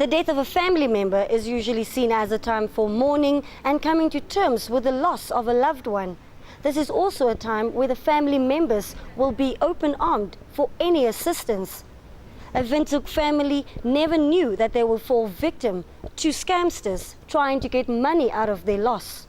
The death of a family member is usually seen as a time for mourning and coming to terms with the loss of a loved one. This is also a time where the family members will be open-armed for any assistance. A Windhoek family never knew that they would fall victim to scamsters trying to get money out of their loss.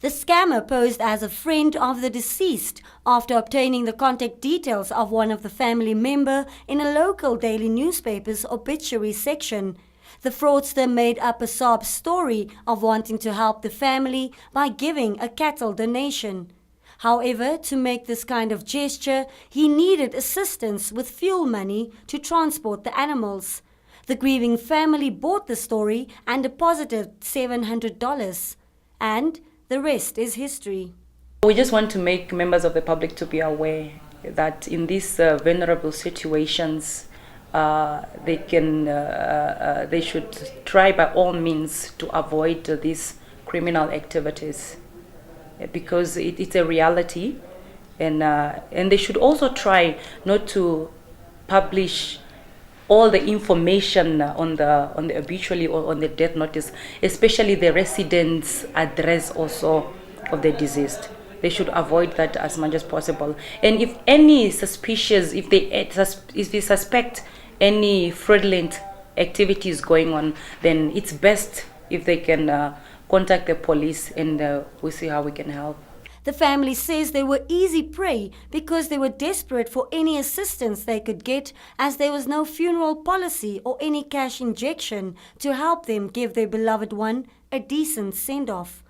The scammer posed as a friend of the deceased after obtaining the contact details of one of the family member in a local daily newspaper's obituary section. The fraudster made up a sob story of wanting to help the family by giving a cattle donation. However, to make this kind of gesture, he needed assistance with fuel money to transport the animals. The grieving family bought the story and deposited $700. And the rest is history. We just want to make members of the public to be aware that in these vulnerable situations, they should try by all means to avoid these criminal activities, because it's a reality, and they should also try not to publish all the information on the obituary or on the death notice, especially the residence address also of the deceased. They should avoid that as much as possible. And if any suspicious, if they suspect any fraudulent activities going on, then it's best if they can contact the police, and we'll see how we can help. The family says they were easy prey because they were desperate for any assistance they could get, as there was no funeral policy or any cash injection to help them give their beloved one a decent send-off.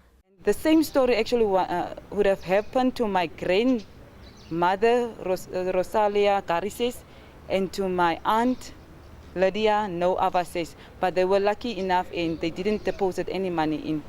The same story actually would have happened to my grandmother, Rosalia Carices, and to my aunt, Lydia No Avases, but they were lucky enough and they didn't deposit any money in.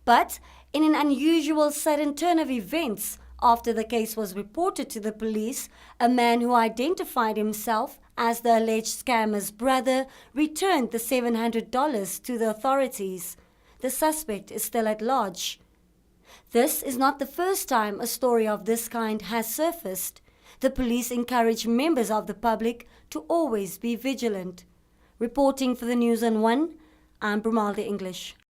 But in an unusual sudden turn of events, after the case was reported to the police, a man who identified himself as the alleged scammer's brother returned the $700 to the authorities. The suspect is still at large. This is not the first time a story of this kind has surfaced. The police encourage members of the public to always be vigilant. Reporting for the News on One, I'm Brumalde English.